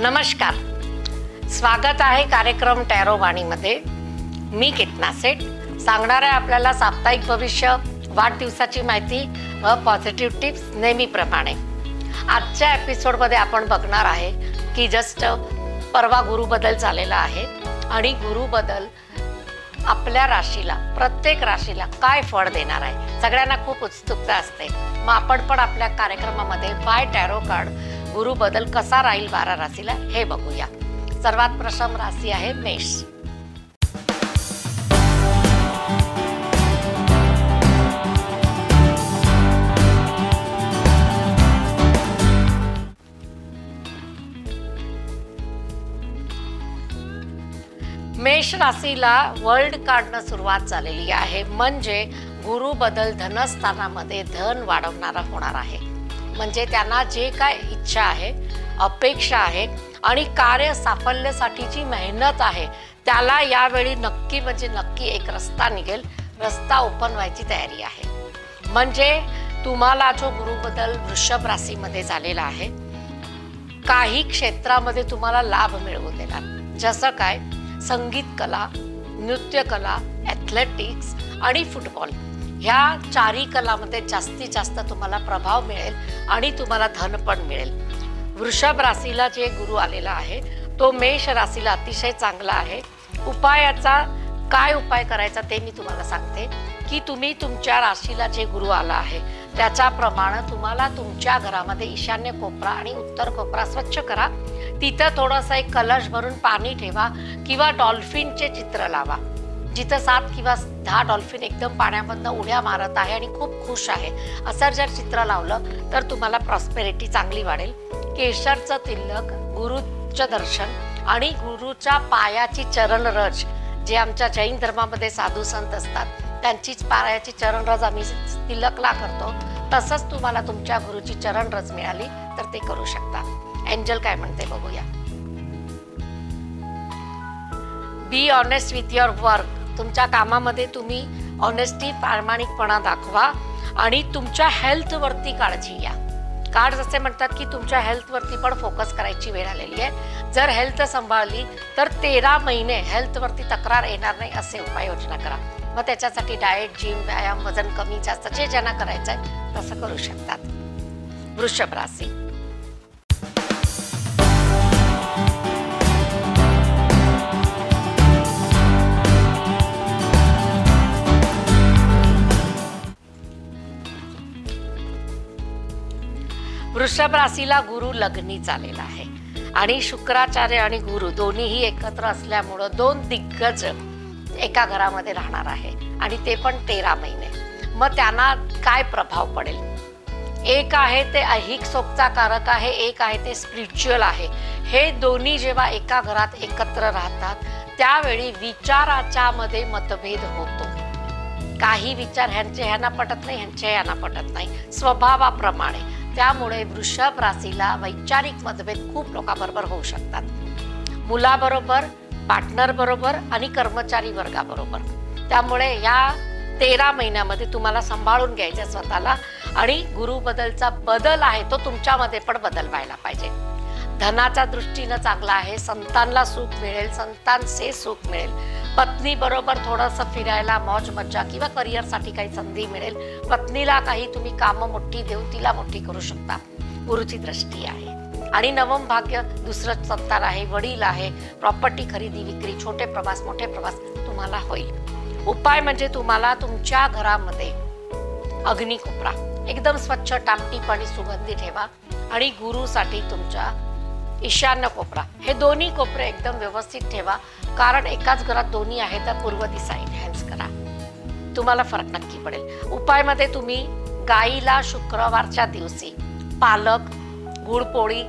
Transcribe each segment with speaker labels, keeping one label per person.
Speaker 1: नमस्कार, स्वागत आहे कार्यक्रम टॅरो वाणीमध्ये। मी कितना सेठ सांगणार आहे आपल्याला साप्ताहिक भविष्य, वाढदिवसाची माहिती व पॉझिटिव्ह टिप्स नेहमीप्रमाणे। आजच्या एपिसोडमध्ये आपण बघणार आहे की जस्ट परवा गुरुबदल झालेला आहे आणि गुरुबदल आपल्या राशीला, प्रत्येक राशीला काय फळ देणार आहे सगळ्यांना खूप उत्सुकता असते। मग आपण पण आपल्या कार्यक्रमामध्ये बाय टॅरो कार्ड गुरुबदल कसा राहील 12 राशीला हे बघूया। सर्वात प्रथम राशी आहे मेष। मेष राशीला वर्ल्ड कार्डनं सुरुवात झालेली आहे, म्हणजे गुरुबदल धनस्थानामध्ये धन वाढवणारा होणार आहे। म्हणजे त्यांना जे काय इच्छा आहे, अपेक्षा आहे आणि कार्य साफल्यासाठीची मेहनत आहे त्याला यावेळी नक्की म्हणजे नक्की एक रस्ता निघेल, रस्ता ओपन व्हायची तयारी आहे। म्हणजे तुम्हाला जो गुरुबदल वृषभ राशीमध्ये झालेला आहे, काही क्षेत्रामध्ये तुम्हाला लाभ मिळवून देणार। जसं काय संगीत कला, नृत्य कला, ॲथलेटिक्स आणि फुटबॉल ह्या चारही कलामध्ये जास्तीत जास्त तुम्हाला प्रभाव मिळेल आणि तुम्हाला धन पण मिळेल। वृषभ राशीला जे गुरु आलेला आहे तो मेष राशीला अतिशय चांगला आहे। उपायाचा काय उपाय करायचा ते मी तुम्हाला सांगते की तुम्ही तुमच्या राशीला जे गुरु आला आहे त्याच्याप्रमाणे तुम्हाला तुमच्या घरामध्ये ईशान्य कोपरा आणि उत्तर कोपरा स्वच्छ करा। तिथं थोडासा एक कलश भरून पाणी ठेवा किंवा डॉल्फिनचे चित्र लावा, जिथं 7 किंवा 10 डॉल्फिन एकदम पाण्यामधनं उड्या मारत आहे आणि खूप खुश आहे असं जर चित्र लावलं तर तुम्हाला प्रॉस्पेरिटी चांगली वाढेल। केशरचं तिलक, गुरुचं दर्शन आणि गुरुच्या पायाची चरणरज, जे आमच्या जैन धर्मामध्ये साधू संत असतात त्यांचीच पायाची चरणरज आम्ही तिलकला करतो, तसंच तुम्हाला तुमच्या गुरुची चरणरज मिळाली तर ते करू शकता। एंजल काय म्हणते बघूया। Be honest with your work. तुमच्या कामामध्ये तुम्ही ऑनेस्टी, प्रामाणिकपणा दाखवा आणि तुमच्या हेल्थवरती काळजी घ्या। कार्ड जसे म्हणतात की तुमच्या हेल्थवरती पण फोकस करायची वेळ आलेली आहे। जर हेल्थ सांभाळली तर 13 महिने हेल्थवरती तक्रार येणार नाही असे उपाययोजना करा। मग त्याच्यासाठी डाएट, जिम, व्यायाम, वजन कमी जास्त जे ज्यांना करायचं आहे तसं करू शकतात। वृषभ राशी। वृषभ राशीला गुरु लग्नी चालेला आहे आणि शुक्राचार्य आणि गुरु दोन्हीही एकत्र असल्यामुळं 2 दिग्गज एका घरामध्ये राहणार आहे आणि ते पण 13 महिने। मग त्यांना काय प्रभाव पडेल? एक आहे ते ऐहिक सोबचा कारक आहे, एक आहे ते स्पिरिच्युअल आहे। हे दोन्ही जेव्हा एका घरात एकत्र राहतात त्यावेळी विचाराच्या मध्ये मतभेद होतो। काही विचार ह्यांना पटत नाही, ह्यांना पटत नाही स्वभावाप्रमाणे। त्यामुळे वृषभ राशीला वैचारिक मतभेद खूप लोकांबरोबर होऊ शकतात, मुलाबरोबर, पार्टनर बरोबर आणि कर्मचारी वर्गाबरोबर। त्यामुळे या 13 महिन्यामध्ये तुम्हाला सांभाळून घ्यायचं स्वतःला आणि गुरुबदलचा बदल आहे तो तुमच्यामध्ये पण बदल व्हायला पाहिजे। धनाच्या दृष्टीनं चांगला आहे, संतांना सुख मिळेल, संतांचे सुख मिळेल, पत्नी बरोबर थोडंसं फिरायला, मौज मज्जा किंवा करिअरसाठी काही संधी मिळेल। पत्नीला काही तुम्ही कामं मोठी देऊन तिला मोठी करू शकता। गुरुची दृष्टी आहे आणि नवम भाग्य दुसरं सत्तार आहे, वडील आहे, प्रॉपर्टी खरेदी विक्री, छोटे प्रवास, मोठे प्रवास तुम्हाला होईल। उपाय म्हणजे तुम्हाला तुमच्या घरामध्ये अग्नी कोपरा एकदम स्वच्छ, टापटीप आणि सुगंधी ठेवा आणि गुरुसाठी तुमच्या ईशान्य कोपरा, हे दोन्ही कोपरे एकदम व्यवस्थित ठेवा, कारण एकाच घरात दोन्ही आहे तर पूर्व दिशा एनहॅन्स करा, तुम्हाला फरक नक्की पडेल। उपायमध्ये तुम्ही गाईला शुक्रवारच्या दिवशी पालक, गुळपोळी,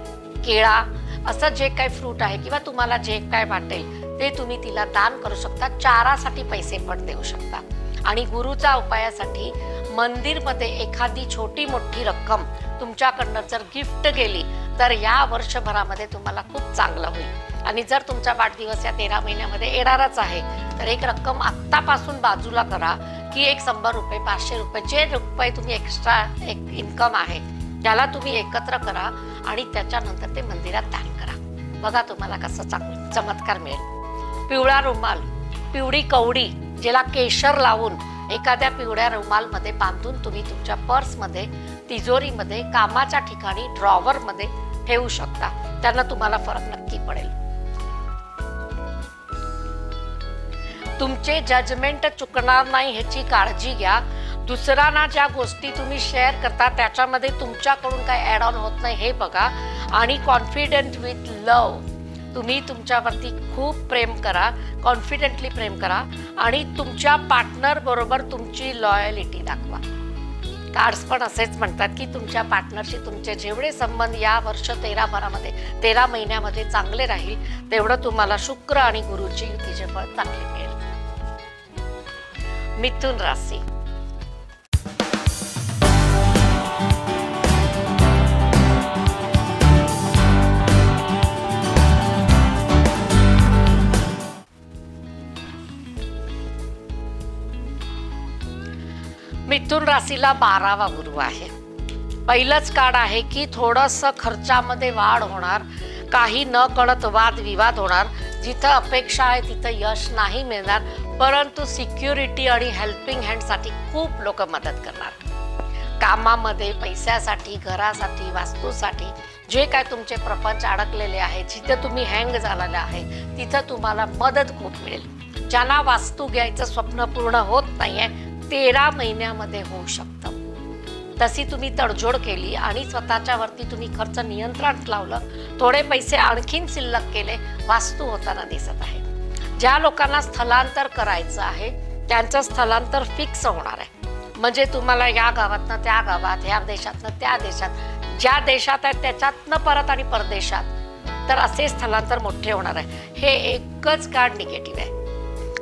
Speaker 1: केळा असं जे काही फ्रूट आहे किंवा तुम्हाला जे काय वाटेल ते तुम्ही तिला दान करू शकता। चारासाठी पैसे पण देऊ शकता। आणि गुरुच्या उपायासाठी मंदिरमध्ये एखादी छोटी मोठी रक्कम तुमच्याकडनं जर गिफ्ट गेली तर या वर्षभरामध्ये तुम्हाला खूप चांगलं होईल। आणि जर तुमचा वाढदिवस या 13 महिन्यामध्ये येणारच आहे तर एक रक्कम आत्तापासून बाजूला करा की एक 100 रुपये, 500 रुपये, जे रुपये तुम्ही एक्स्ट्रा एक इन्कम आहे त्याला तुम्ही एकत्र करा आणि त्याच्यानंतर ते मंदिरात दान करा। बघा तुम्हाला कसं चांगलं चमत्कार मिळेल. पिवळा रुमाल, पिवळी कवडी ज्याला केशर लावून एखाद्या पिवळ्या रुमालमध्ये बांधून तुम्ही तुमच्या पर्समध्ये, तिजोरीमध्ये, कामाच्या ठिकाणी, ड्रॉवरमध्ये ठेवू शकता. त्यांना तुम्हाला फरक नक्की पडेल. तुमचे जजमेंट चुकणार नाही ह्याची काळजी घ्या. दुसऱ्यांना ज्या गोष्टी तुम्ही शेअर करता त्याच्यामध्ये तुमच्याकडून काय ॲड ऑन होत नाही हे बघा. आणि कॉन्फिडंट विथ लव, तुम्ही तुमच्यावरती खूप प्रेम करा, कॉन्फिडेंटली प्रेम करा आणि तुमच्या पार्टनर बरोबर तुमची लॉयलिटी दाखवा. कार्ड्स पण असेच म्हणतात की तुमच्या पार्टनरशी तुमचे जेवढे संबंध या वर्ष 13 महिन्यामध्ये चांगले राहील तेवढं तुम्हाला शुक्र आणि गुरुची युतीचे फळ चांगले मिळेल. मिथुन राशी. मिथुन राशीला 12वा गुरु आहे. पहिलंच कार्ड आहे की थोडंसं खर्चामध्ये वाढ होणार, काही न कळत वादविवाद होणार, जिथं अपेक्षा आहे तिथं यश नाही मिळणार, परंतु सिक्युरिटी आणि हेल्पिंग हँडसाठी खूप लोक मदत करणार. कामामध्ये, पैशासाठी, घरासाठी, वास्तूसाठी जे काय तुमचे प्रपंच अडकलेले आहे, जिथं तुम्ही हँग झालेले आहे तिथं तुम्हाला मदत खूप मिळेल. ज्यांना वास्तू घ्यायचं स्वप्न पूर्ण होत नाहीये 13 महिन्यामध्ये होऊ शकतं. तशी तुम्ही तडजोड केली आणि स्वतःच्या वरती तुम्ही खर्च नियंत्रणात लावलं, थोडे पैसे आणखीन शिल्लक केले, वास्तू होताना दिसत आहे. ज्या लोकांना स्थलांतर करायचं आहे त्यांचं स्थलांतर फिक्स होणार आहे. म्हणजे तुम्हाला या गावातनं त्या गावात, ह्या देशातनं त्या देशात, ज्या देशात आहे त्याच्यातनं परत आणि परदेशात, तर असे स्थलांतर मोठे होणार आहे. हे एकच कार्ड निगेटिव्ह आहे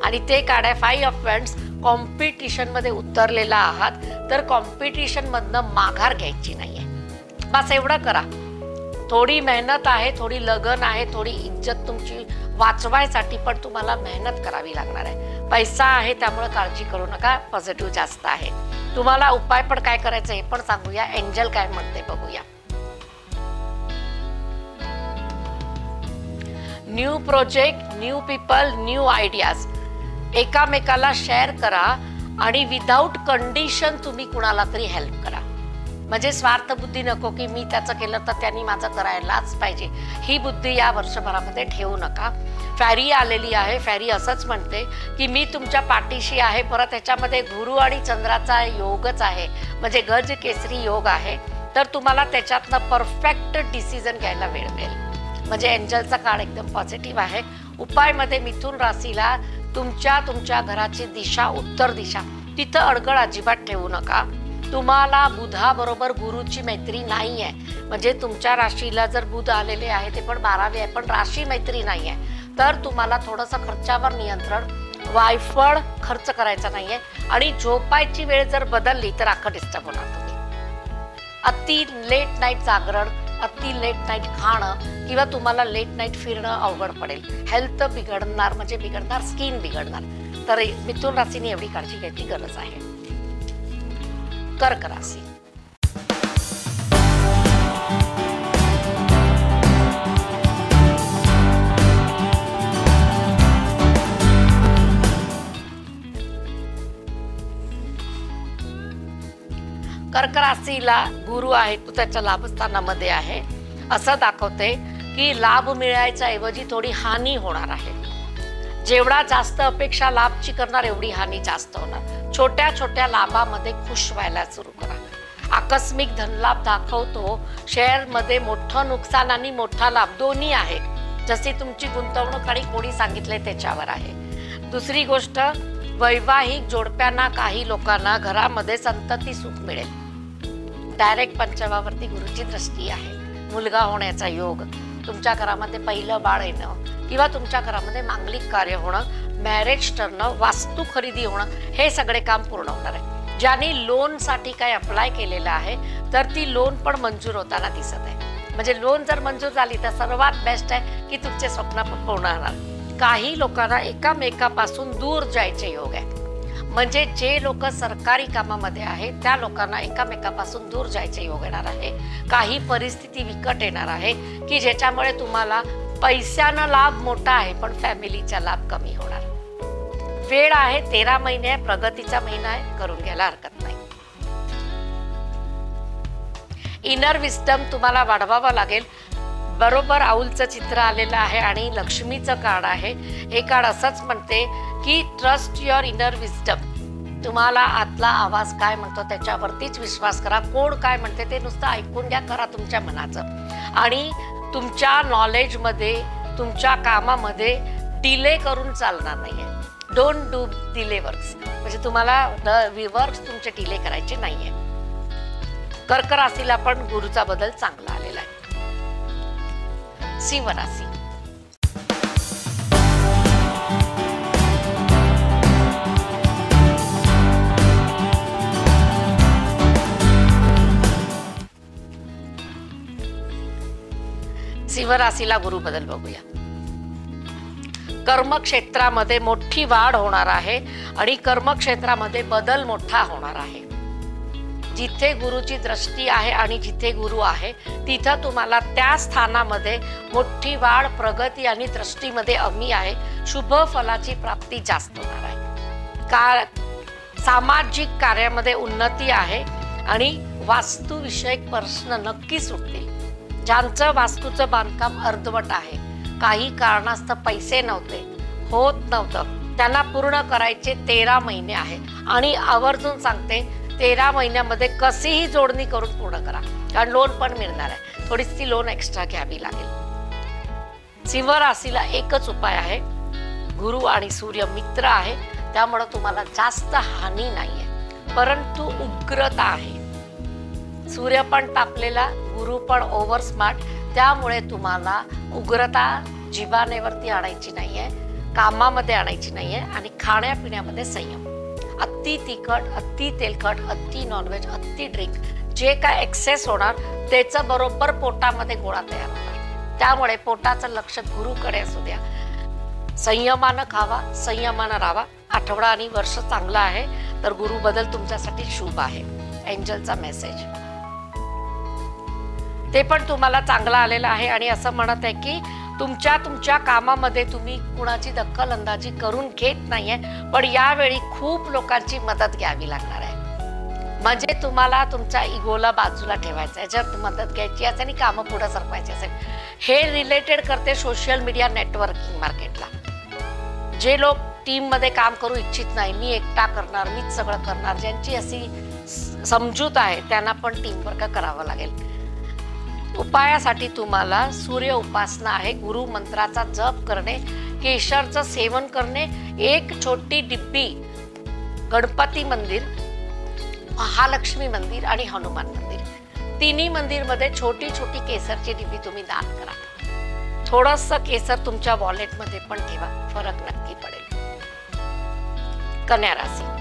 Speaker 1: आणि ते कार्ड आहे 5 ऑफ वँड्स. कॉम्पिटिशनमध्ये उतरलेला आहात तर कॉम्पिटिशनमधनं माघार घ्यायची नाही आहे. बस एवढं करा. थोडी मेहनत आहे, थोडी लगन आहे, थोडी इज्जत तुमची वाचवायसाठी पण तुम्हाला मेहनत करावी लागणार आहे. पैसा आहे त्यामुळे काळजी करू नका, पॉझिटिव्ह जास्त आहे. तुम्हाला उपाय पण काय करायचं हे पण सांगूया. एंजल काय म्हणते बघूया. New project, new people, new ideas एकामेकाला शेअर करा आणि विदाऊट कंडिशन तुम्ही कुणाला तरी हेल्प करा. म्हणजे स्वार्थ बुद्धी नको की मी त्याचं केलं तर त्यांनी माझं करायलाच पाहिजे, ही बुद्धी या वर्षभरामध्ये ठेवू नका. फॅरी आलेली आहे. फॅरी असंच म्हणते की मी तुमच्या पाठीशी आहे. परत ह्याच्यामध्ये गुरु आणि चंद्राचा योगच आहे, म्हणजे गज केसरी योग आहे. तर तुम्हाला त्याच्यातनं परफेक्ट डिसिजन घ्यायला वेळ मिळेल. म्हणजे एंजलचा काळ एकदम पॉझिटिव्ह आहे. उपायमध्ये मिथुन राशीला तुमच्या घराची दिशा, उत्तर दिशा, तिथं अडगळ अजिबात ठेवू नका. तुम्हाला बुधाबरोबर गुरुची मैत्री नाही आहे. म्हणजे तुमच्या राशीला जर बुध आलेले आहे ते पण 12वे आहे, पण राशी मैत्री नाही आहे, तर तुम्हाला थोडंसं खर्चावर नियंत्रण, वायफळ खर्च करायचा नाही आहे. आणि झोपायची वेळ जर बदलली तर अख्खं डिस्टर्ब होणार तुम्ही. अति लेट नाईट जागरण, अति लेट नाईट खाणं किंवा तुम्हाला लेट नाईट फिरणं अवघड पडेल. हेल्थ बिघडणार, म्हणजे बिघडणार, स्किन बिघडणार. तर मिथुन राशीने एवढी काळजी घ्यायची गरज आहे. कर्क राशी. कर्क राशीला गुरु आहे तो त्याच्या लाभस्थानामध्ये आहे. असं दाखवते की लाभ मिळायच्या ऐवजी थोडी हानी होणार आहे. जेवढा जास्त अपेक्षा लाभची करणार एवढी हानी जास्त होणार. छोट्या छोट्या लाभामध्ये खुश व्हायला सुरू करा. आकस्मिक धनलाभ दाखवतो. शेअरमध्ये मोठं नुकसान आणि मोठा लाभ दोन्ही आहे. जशी तुमची गुंतवणूक आणि कोणी सांगितले त्याच्यावर आहे. दुसरी गोष्ट, वैवाहिक जोडप्यांना, काही लोकांना घरामध्ये संतती सुख मिळेल. डायरेक्ट पंचमावरती गुरुची दृष्टी आहे. मुलगा होण्याचा योग, तुमच्या घरामध्ये पहिलं बाळ येणं किंवा तुमच्या घरामध्ये मांगलिक कार्य होणं, मॅरेज ठरणं, वास्तू खरेदी होणं, हे सगळे काम पूर्ण होणार आहे. ज्यांनी लोनसाठी काय अप्लाय केलेलं आहे तर ती लोन पण मंजूर होताना दिसत आहे. म्हणजे लोन जर मंजूर झाली तर सर्वात बेस्ट आहे की तुमचे स्वप्न पूर्ण होणार. काही लोकांना एकामेकापासून दूर जायचे योग आहे. म्हणजे जे लोक सरकारी कामामध्ये आहेत त्या लोकांना एकामेकापासून दूर जायचे योग येणार आहे. काही परिस्थिती विकट येणार आहे की ज्याच्यामुळे तुम्हाला पैशानं लाभ मोठा आहे पण फॅमिलीचा लाभ कमी होणार. वेळ आहे, 13 महिने आहे, प्रगतीचा महिना आहे, करून घ्यायला हरकत नाही. इनर विस्डम तुम्हाला वाढवावं लागेल. बरोबर आऊलचं चित्र आलेलं आहे आणि लक्ष्मीचं कार्ड आहे. हे कार्ड असंच म्हणते की ट्रस्ट युअर इनर विस्डम. तुम्हाला आतला आवाज काय म्हणतो त्याच्यावरतीच विश्वास करा. कोण काय म्हणते ते नुसतं ऐकून घ्या, करा तुमच्या मनाचं. आणि तुमच्या नॉलेजमध्ये, तुमच्या कामामध्ये डिले करून चालणार नाहीये. Don't do delay works. म्हणजे तुम्हाला वर्क्स तुमचे डिले करायचे नाहीये. कर्क राशीला पण गुरुचा बदल चांगला आलेला आहे. सिंह राशी. सिंह राशीला गुरु बदल बघूया. कर्मक्षेत्रामध्ये मोठी वाढ होणार आहे आणि कर्मक्षेत्रामध्ये बदल मोठा होणार आहे. जिथे गुरुची दृष्टी आहे आणि जिथे गुरु आहे तिथं तुम्हाला त्या स्थानामध्ये मोठी वाढ, प्रगती आणि दृष्टीमध्ये अमी आहे. शुभ फलाची प्राप्ती जास्त होणार आहे. सामाजिक कार्यामध्ये उन्नती आहे आणि वास्तुविषयक प्रश्न नक्की सुटतील. ज्यांचं वास्तूचं बांधकाम अर्धवट आहे, काही कारणास्तव पैसे नव्हते, होत नव्हतं, त्यांना पूर्ण करायचे 13 महिने आहे. आणि आवर्जून सांगते 13 महिन्यामध्ये कशीही जोडणी करून पूर्ण करा, कारण लोन पण मिळणार आहे. थोडीशी लोन एक्स्ट्रा घ्यावी लागेल. सिंह राशीला एकच उपाय आहे. गुरु आणि सूर्य मित्र आहे, त्यामुळे तुम्हाला जास्त हानी नाहीये, परंतु उग्रता आहे. सूर्य पण तापलेला, गुरु पण ओव्हर स्मार्ट, त्यामुळे तुम्हाला उग्रता जिभानेवरती आणायची नाहीये, कामामध्ये आणायची नाहीये. आणि खाण्यापिण्यामध्ये संयम. अति तिखट, अति तेलकट, अति नॉनव्हेज, अति ड्रिंक, जे काय एक्सेस होणार त्याचं बरोबर पोटामध्ये गोळा तयार होणार. त्यामुळे पोटाचं लक्ष गुरुकडे असू द्या. संयमानं खावा, संयमानं राहावा. आठवडा आणि वर्ष चांगला आहे, तर गुरु बदल तुमच्यासाठी शुभ आहे. एंजलचा मेसेज ते पण तुम्हाला चांगला आलेला आहे आणि असं म्हणत आहे की तुमच्या कामामध्ये तुम्ही कुणाची दखल अंदाजी करून घेत नाहीये, पण यावेळी खूप लोकांची मदत घ्यावी लागणार आहे. म्हणजे तुम्हाला तुमच्या इगोला बाजूला ठेवायचं आहे. जर मदत घ्यायची असेल आणि कामं पुढे सरकवायची असेल, हे रिलेटेड करते सोशल मीडिया नेटवर्किंग मार्केटला. जे लोक टीम मध्ये काम करू इच्छित नाही, मी एकटा करणार, मीच सगळं करणार, ज्यांची अशी समजूत आहे त्यांना पण टीम वर्क करावं लागेल. उपायासाठी तुम्हाला सूर्य उपासना आहे. गुरु मंत्राचा जप करणे, केशरचं सेवन करणे, एक छोटी डिब्बी गणपती मंदिर, महालक्ष्मी मंदिर आणि हनुमान मंदिर, तिन्ही मंदिरमध्ये छोटी छोटी केसरची डिब्बी तुम्ही दान करा. थोडंसं केसर तुमच्या वॉलेटमध्ये पण ठेवा, फरक नक्की पडेल. कन्या राशी.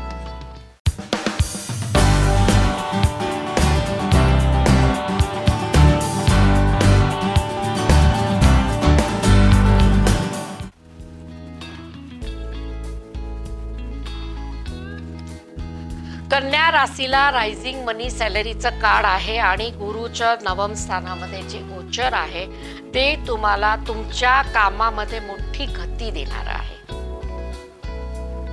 Speaker 1: कन्या राशीला रायझिंग मनी सॅलरीचं कार्ड आहे आणि गुरुच्या नवम स्थानामध्ये जे गोचर आहे ते तुम्हाला तुमच्या कामामध्ये मोठी गती देणार आहे.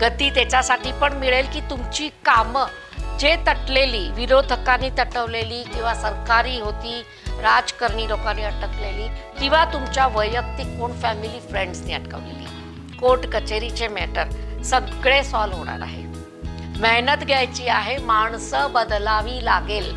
Speaker 1: गती त्याच्यासाठी पण मिळेल की तुमची कामं जे तटलेली, विरोधकांनी तटवलेली किंवा सरकारी होती, राजकारणी लोकांनी अटकलेली किंवा तुमच्या वैयक्तिक कोण फॅमिली फ्रेंड्सनी अटकवलेली, कोर्ट कचेरीचे मॅटर सगळे सॉल्व्ह होणार आहे. मेहनत घ्यायची आहे, माणसं बदलावी लागेल.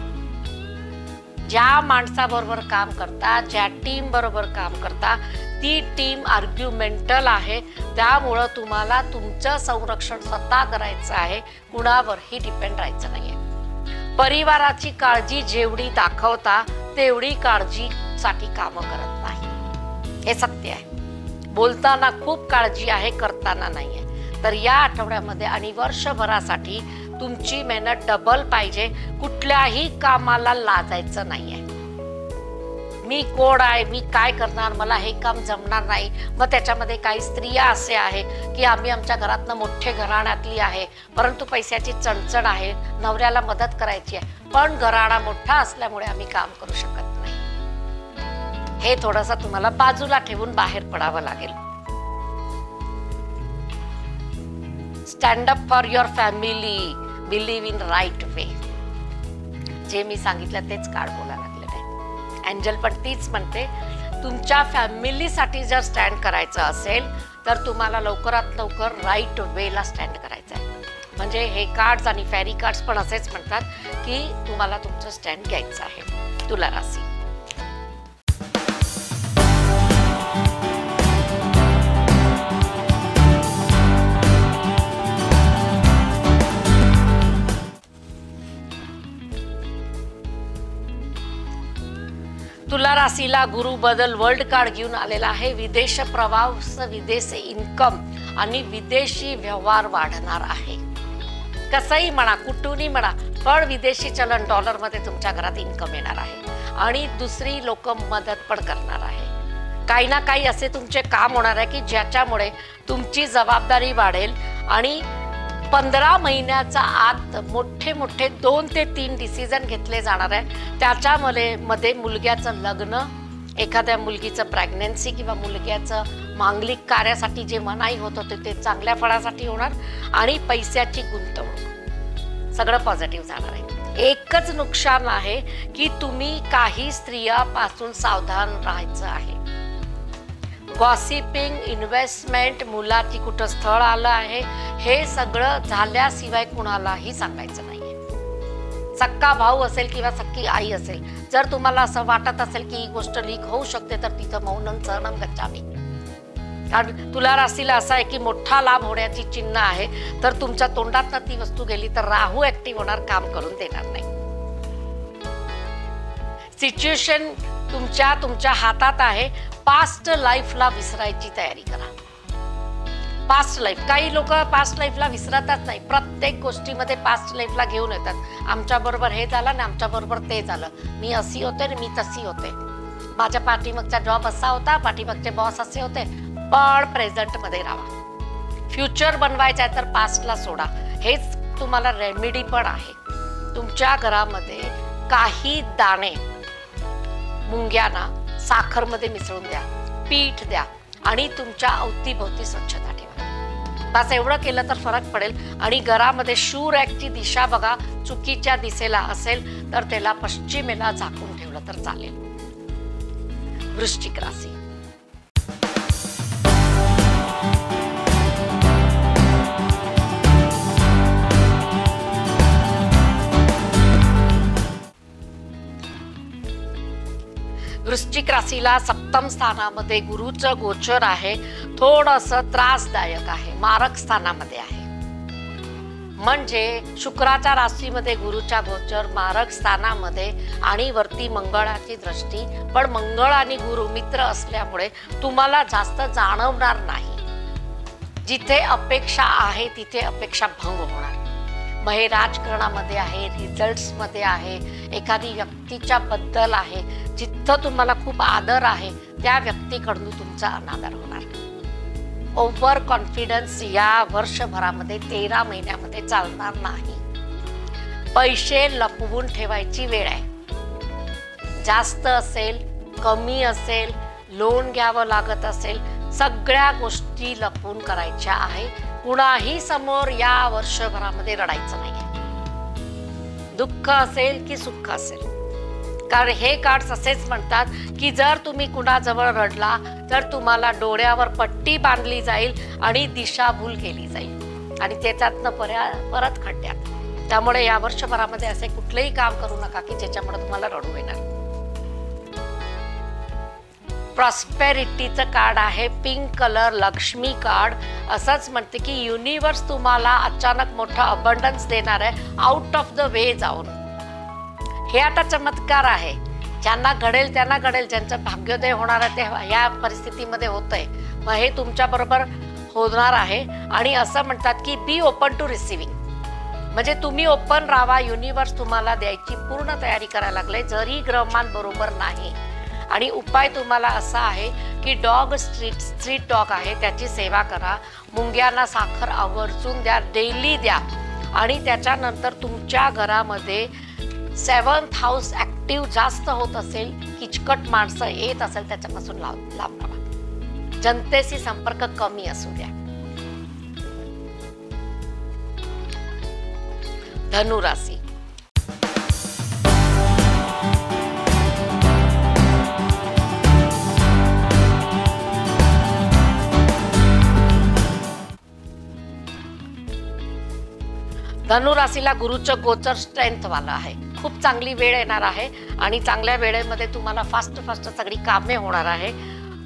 Speaker 1: ज्या माणसाबरोबर काम करता, ज्या टीम बरोबर काम करता, ती टीम आर्ग्युमेंटल आहे. त्यामुळं तुम्हाला तुमचं संरक्षण स्वतः करायचं आहे, कुणावरही डिपेंड राहायचं नाहीये. परिवाराची काळजी जेवढी दाखवता तेवढी काळजीसाठी कामं करत नाही, हे सत्य आहे. बोलताना खूप काळजी आहे, करताना नाहीये. तर या आठवड्यामध्ये आणि वर्षभरासाठी तुमची मेहनत डबल पाहिजे. कुठल्याही कामाला लाजायचं नाहीये. मी कोण आहे, मी काय करणार, मला हे काम जमणार नाही. मग त्याच्यामध्ये काही स्त्रिया असे आहे की आम्ही आमच्या घरातनं मोठे घराण्यातली आहे, परंतु पैशाची चणचण आहे, नवऱ्याला मदत करायची आहे, पण घराणा मोठा असल्यामुळे आम्ही काम करू शकत नाही. हे थोडंसं तुम्हाला बाजूला ठेवून बाहेर पडावं लागेल. Stand up for your family, believe in right way. जे मी सांगितलं तेच कार्ड बोलायला लागलेलं आहे. एंजल पण तीच म्हणते, तुमच्या फॅमिलीसाठी जर स्टँड करायचं असेल तर तुम्हाला लवकरात लवकर राईट वेला स्टँड करायचं आहे. म्हणजे हे कार्ड्स आणि फॅरी कार्ड्स पण असेच म्हणतात की तुम्हाला तुमचं स्टँड घ्यायचं आहे. तुला राशी, तुला राशीला गुरु बदल वर्ल्ड कार्ड घेऊन आलेला आहे. विदेश प्रवास, विदेशी इन्कम आणि विदेशी व्यवहार वाढणार आहे. कसंही म्हणा, कुठूनही म्हणा, पण विदेशी चलन डॉलरमध्ये तुमच्या घरात इन्कम येणार आहे आणि दुसरी लोक मदत पण करणार आहे. काही ना काही असे तुमचे काम होणार आहे की ज्याच्यामुळे तुमची जबाबदारी वाढेल आणि 15 महिन्याचा आत मोठे मोठे 2 ते 3 डिसिजन घेतले जाणार आहे. त्याच्यामध्ये मुलग्याचं लग्न, एखाद्या मुलगीचं प्रेग्नन्सी किंवा मुलग्याचं मांगलिक कार्यासाठी जे मनाई होत होते ते चांगल्या फळासाठी होणार आणि पैशाची गुंतवणूक सगळं पॉझिटिव्ह जाणार आहे. एकच नुकसान आहे की तुम्ही काही स्त्रियापासून सावधान राहायचं आहे. गॉसिपिंग, इन्व्हेस्टमेंट, मुलाची कुठं स्थळ आलं आहे, हे सगळं झाल्याशिवाय कुणालाही सांगायचं नाहीये. सक्का भाऊ असेल किंवा सक्की आई असेल, जर तुम्हाला असं वाटत असेल की ही गोष्ट लीक होऊ शकते तर तिथं मौनम चरणम गच्छामी. कारण तुला राशीला असं आहे की मोठा लाभ होण्याची चिन्ह आहे, तर तुमच्या तोंडात ती वस्तू गेली तर राहू ऍक्टिव्ह होणार, काम करून देणार नाही. सिच्युएशन तुमच्या हातात आहे. पास्ट लाईफला विसरायची तयारी करा. पास्ट लाईफ, काही लोक पास्ट लाईफला विसरतच नाही. प्रत्येक गोष्टीमध्ये पास्ट लाईफला घेऊन येतात. आमच्या बरोबर हे झालं आणि आमच्या बरोबर ते झालं, मी अशी होते आणि मी तशी होते, माझ्या पाठीमागचा जॉब असा होता, पाठीमागचे बॉस असे होते. पण प्रेझेंट मध्ये राहा. फ्युचर बनवायचं आहे तर पास्टला सोडा. हेच तुम्हाला रेमेडी पण आहे. तुमच्या घरामध्ये काही दाणे मुंग्यांना साखरमध्ये मिसळून द्या, पीठ द्या आणि तुमच्या अवतीभोवती स्वच्छता ठेवा. बस एवढं केलं तर फरक पडेल. आणि घरामध्ये शूरॅकची दिशा बघा, चुकीच्या दिशेला असेल तर त्याला पश्चिमेला झाकून ठेवलं तर चालेल. वृश्चिक राशी, वृश्चिक राशीला सप्तम स्थानामध्ये गुरुचं गोचर आहे. थोडंसं त्रासदायक आहे, मारक स्थानामध्ये आहे. म्हणजे शुक्राच्या राशीमध्ये गुरुच्या गोचर, मारक स्थानामध्ये आणि वरती मंगळाची दृष्टी. पण मंगळ आणि गुरु मित्र असल्यामुळे तुम्हाला जास्त जाणवणार नाही. जिथे अपेक्षा आहे तिथे अपेक्षा भंग होणार. मग हे राजकारणामध्ये आहे, रिझल्ट्समध्ये आहे, एखादी व्यक्तीच्या बद्दल आहे, जिथं तुम्हाला खूप आदर आहे त्या व्यक्तीकडून तुमचा अनादर होणार. ओव्हर कॉन्फिडन्स या वर्षभरामध्ये 13 महिन्यामध्ये चालणार नाही. पैसे लपवून ठेवायची वेळ आहे. जास्त असेल, कमी असेल, लोन घ्यावं लागत असेल, सगळ्या गोष्टी लपवून करायच्या आहे. कुणाही समोर या वर्षभरामध्ये रडायचं नाही. दुःख असेल की सुख असेल. कारण हे कार्ड्स असेच म्हणतात की जर तुम्ही कुणाजवळ रडला तर तुम्हाला डोळ्यावर पट्टी बांधली जाईल आणि दिशाभूल केली जाईल आणि त्याच्यातनं परत खड्ड्यात. त्यामुळे या वर्षभरामध्ये असे कुठलेही काम करू नका की ज्याच्यामुळे तुम्हाला रडू येणार. प्रॉस्पेरिटीचं कार्ड आहे, पिंक कलर, लक्ष्मी कार्ड. असंच म्हणते की युनिवर्स तुम्हाला अचानक मोठा अबंडन्स देणार आहे, आउट ऑफ द वे जाऊन. हे आता चमत्कार आहे. ज्यांना घडेल त्यांना घडेल, ज्यांचं भाग्योदय होणार आहे ते या परिस्थितीमध्ये होतंय. मग हे तुमच्या बरोबर होणार आहे. आणि असं म्हणतात की बी ओपन टू रिसिव्हिंग. म्हणजे तुम्ही ओपन राहा, युनिवर्स तुम्हाला द्यायची पूर्ण तयारी करायला लागले जरी ग्रहमान बरोबर नाही. आणि उपाय तुम्हाला असा आहे की स्ट्रीट डॉग आहे त्याची सेवा करा. मुंग्यांना साखर आवर्जून द्या, डेली द्या. आणि त्याच्यानंतर तुमच्या घरामध्ये 7th हाऊस ऍक्टिव्ह जास्त होत असेल, किचकट माणसं येत असेल त्याच्यापासून लांब राहा. जनतेशी संपर्क कमी असू द्या. धनु राशी. धनु राशीला गुरुचं गोचर स्ट्रेंथ वाला आहे. खूप चांगली वेळ येणार आहे आणि चांगल्या वेळेमध्ये तुम्हाला फास्ट सगळी कामे होणार आहे.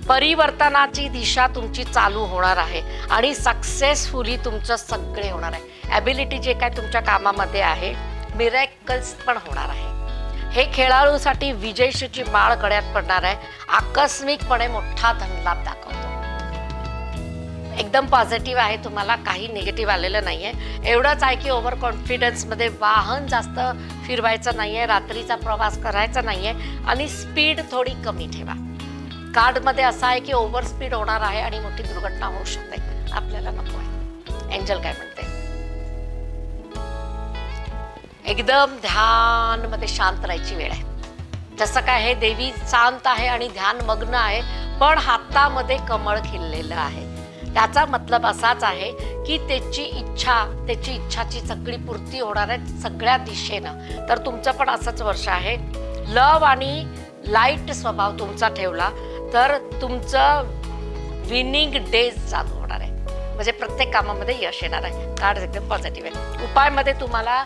Speaker 1: परिवर्तनाची दिशा तुमची चालू होणार आहे आणि सक्सेसफुली तुमचं सगळे होणार आहे. ॲबिलिटी जे काय तुमच्या कामामध्ये आहे, मिरॅकल्स पण होणार आहे. हे खेळाडूसाठी विजयीची माळ गळ्यात पडणार आहे. आकस्मिकपणे मोठा धनलाभ दाखवतो. एकदम पॉझिटिव्ह आहे, तुम्हाला काही निगेटिव्ह आलेलं नाहीये. एवढंच आहे की ओव्हर कॉन्फिडन्समध्ये वाहन जास्त फिरवायचं नाहीये, रात्रीचा प्रवास करायचा नाहीये आणि स्पीड थोडी कमी ठेवा. कार्डमध्ये असं आहे की ओव्हर स्पीड होणार आहे आणि मोठी दुर्घटना होऊ शकते. आपल्याला नको आहे. एंजल काय म्हणते? एकदम ध्यान मध्ये शांत राहायची वेळ आहे. जसं काय हे देवी शांत आहे आणि ध्यान मग्न आहे, पण हातामध्ये कमळ खिललेलं आहे. त्याचा मतलब असाच आहे की त्याची इच्छाची सगळी पूर्ती होणार आहे सगळ्या दिशेनं. तर तुमचं पण असंच वर्ष आहे. लव आणि लाईट स्वभाव तुमचा ठेवला तर तुमचं विनिंग डेज चालू होणार आहे. म्हणजे प्रत्येक कामामध्ये यश येणार आहे. कार्ड एकदम पॉझिटिव्ह आहे. उपायमध्ये तुम्हाला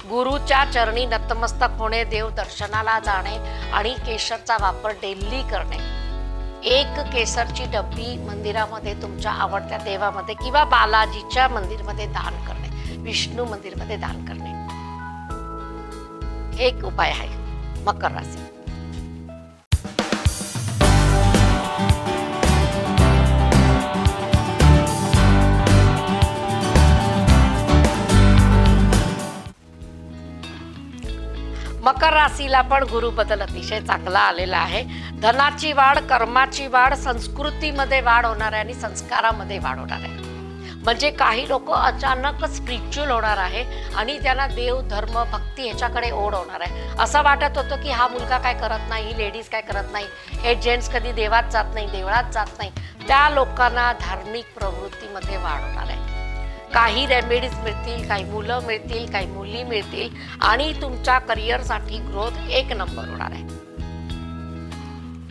Speaker 1: गुरुच्या चरणी नतमस्तक होणे, देव दर्शनाला जाणे आणि केशरचा वापर डेली करणे. एक केसरची डब्बी मंदिरामध्ये तुमच्या आवडत्या देवामध्ये किंवा बालाजीच्या मंदिरमध्ये दान करणे, विष्णू मंदिरमध्ये दान करणे एक उपाय आहे. मकर राशी. मकर राशीला पण गुरु बदल अतिशय चांगला आलेला आहे. धनाची वाढ, कर्माची वाढ, संस्कृतीमध्ये वाढ होणार आहे आणि संस्कारामध्ये वाढ होणार आहे. म्हणजे काही लोक अचानकच स्पिरिच्युअल होणार आहे आणि त्यांना देव, धर्म, भक्ती ह्याच्याकडे ओढ होणार आहे. असं वाटत होतं की हा मुलगा काय करत नाही, ही लेडीज काय करत नाही, हे जेंट्स कधी देवात जात नाही, देवळात जात नाही, त्या लोकांना धार्मिक प्रवृत्तीमध्ये वाढ होणार आहे. काही रेमेडीज मिळतील, काही मुलं मिळतील, काही मुली मिळतील आणि तुमच्या करिअरसाठी ग्रोथ एक नंबर होणार आहे.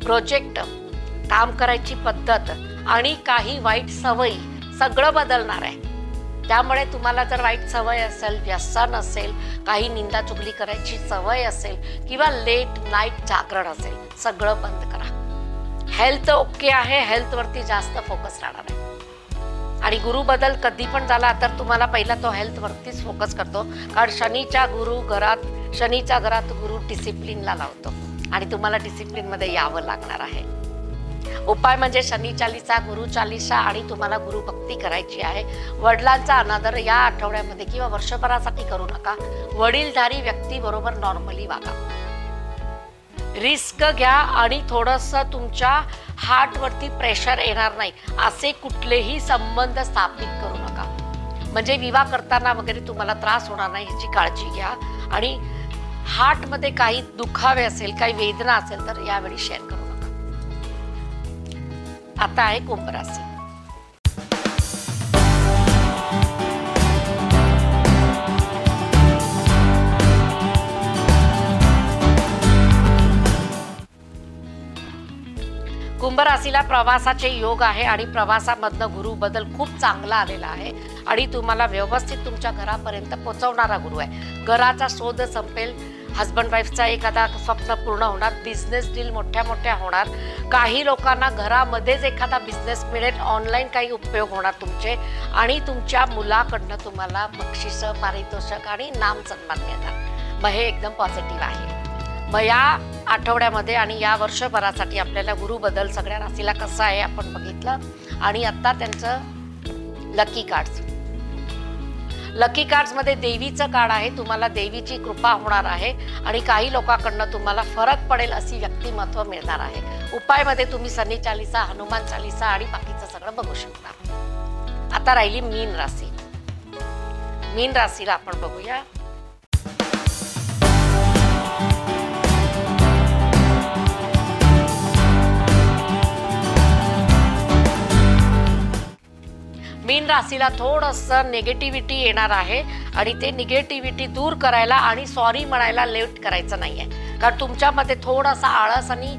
Speaker 1: प्रोजेक्ट, काम करायची पद्धत आणि काही वाईट सवयी सगळं बदलणार आहे. त्यामुळे तुम्हाला जर वाईट सवय असेल, व्यसन असेल, काही निंदा चुगली करायची सवय असेल किंवा लेट नाईट जागरण असेल, सगळं बंद करा. हेल्थ ओके आहे, हेल्थवरती जास्त फोकस राहणार आहे. आणि गुरु बदल कधी पण झाला तर तुम्हाला पहिला तो हेल्थवरतीच फोकस करतो. कारण शनीच्या घरात गुरु डिसिप्लिनला लावतो आणि तुम्हाला डिसिप्लिनमध्ये यावं लागणार आहे. उपाय म्हणजे शनी चालिसा, गुरु चालिसा आणि तुम्हाला गुरु भक्ती करायची आहे. वडिलांचा अनादर या आठवड्यामध्ये किंवा वर्षभरासाठी करू नका. वडीलधारी व्यक्तीबरोबर नॉर्मली वागा. रिस्क घ्या आणि थोडंसं तुमच्या हार्टवरती प्रेशर येणार नाही असे कुठलेही संबंध स्थापित करू नका. म्हणजे विवाह करताना वगैरे तुम्हाला त्रास होणार नाही ह्याची काळजी घ्या. आणि हार्टमध्ये काही दुखावे असेल, काही वेदना असेल तर यावेळी शेअर करू नका. आता आहे कुंभ राशी. कुंभ राशीला प्रवासाचे योग आहे आणि प्रवासामधनं गुरु बदल खूप चांगला आलेला आहे आणि तुम्हाला व्यवस्थित तुमच्या घरापर्यंत पोहोचवणारा गुरु आहे. घराचा शोध संपेल, हस्बंड वाईफचा एखादा स्वप्न पूर्ण होणार, बिझनेस डील मोठ्या होणार. काही लोकांना घरामध्येच एखादा बिझनेस मिळेल, ऑनलाईन काही उपयोग होणार तुमचे आणि तुमच्या मुलाकडनं तुम्हाला बक्षीस, पारितोषिक आणि नाम सन्मान मिळणार. मग हे एकदम पॉझिटिव्ह आहे. मग या आठवड्यामध्ये आणि या वर्षभरासाठी आपल्याला गुरु बदल सगळ्या राशीला कसं आहे आपण बघितलं. आणि आता त्यांचं लकी कार्ड्समध्ये देवीचं कार्ड आहे. तुम्हाला देवीची कृपा होणार आहे आणि काही लोकांकडनं तुम्हाला फरक पडेल अशी व्यक्तिमत्व मिळणार आहे. उपायमध्ये तुम्ही शनी चालिसा, हनुमान चालिसा आणि बाकीचं सगळं बघू शकता. आता राहिली मीन राशी. मीन राशीला आपण बघूया. मीन राशीला थोडंसं निगेटिव्हिटी येणार आहे आणि ते निगेटिव्हिटी दूर करायला आणि सॉरी म्हणायला लेट करायचं नाही आहे, कारण तुमच्यामध्ये थोडासा आळस आणि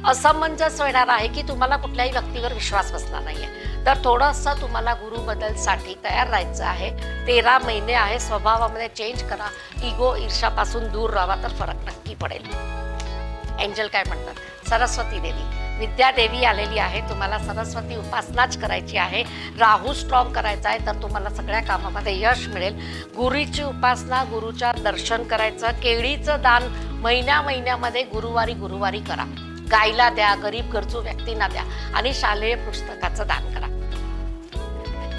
Speaker 1: असमंजस येणार आहे की तुम्हाला कुठल्याही व्यक्तीवर विश्वास बसणार नाही आहे. तर थोडंसं तुम्हाला गुरु बदलसाठी तयार राहायचं आहे. 13 महिने आहे. स्वभावामध्ये चेंज करा, इगो ईर्षापासून दूर राहा, तर फरक नक्की पडेल. एंजल काय म्हणतात? सरस्वती देवी, विद्या देवी आलेली आहे. तुम्हाला सरस्वती उपासनाच करायची आहे. राहू स्ट्रॉंग करायचा आहे, तर तुम्हाला सगळ्या कामामध्ये यश मिळेल. गुरुची उपासना, गुरुच्या दर्शन करायचं. केळीचं दान महिन्यामध्ये गुरुवारी करा. गायला द्या, गरीब गरजू व्यक्तींना द्या आणि शालेय पुस्तकाचं दान करा.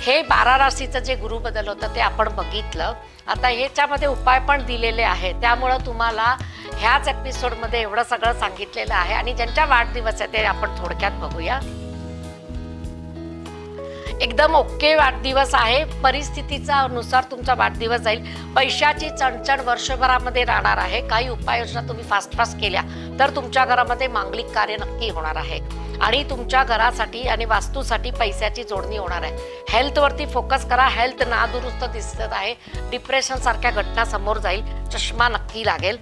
Speaker 1: हे 12 राशीचं जे गुरु बदल होतं ते आपण बघितलं. आता ह्याच्यामध्ये उपाय पण दिलेले आहे, त्यामुळं तुम्हाला ह्याच एपिसोडमध्ये एवढं सगळं सांगितलेलं आहे. आणि ज्यांच्या वाढदिवस आहे ते आपण थोडक्यात बघूया. एकदम ओके वाढदिवस आहे. परिस्थितीचा अनुसार तुमचा वाढदिवस जाईल. पैशाची चणचण वर्षभरामध्ये राहणार आहे. काही उपाययोजना तुम्ही फास्ट केल्या तर तुमच्या घरामध्ये मांगलिक कार्य नक्की होणार आहे आणि तुमच्या घरासाठी आणि वास्तूसाठी पैशाची जोडणी होणार आहे. हेल्थवरती फोकस करा. हेल्थ नादुरुस्त दिसत आहे. डिप्रेशन सारख्या घटना समोर जाईल. चष्मा नक्की लागेल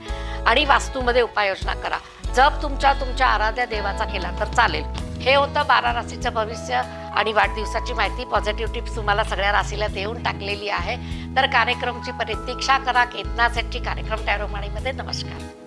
Speaker 1: आणि वास्तूमध्ये उपाययोजना करा. जप तुमच्या आराध्या देवाचा केला तर चालेल. हे होतं 12 राशीचं भविष्य आणि वाढदिवसाची माहिती. पॉझिटिव्ह टिप्स तुम्हाला सगळ्या राशीला देऊन टाकलेली आहे. तर कार्यक्रमची प्रतीक्षा करा. केतना सेटची कार्यक्रम टॅरोमाणीमध्ये. नमस्कार.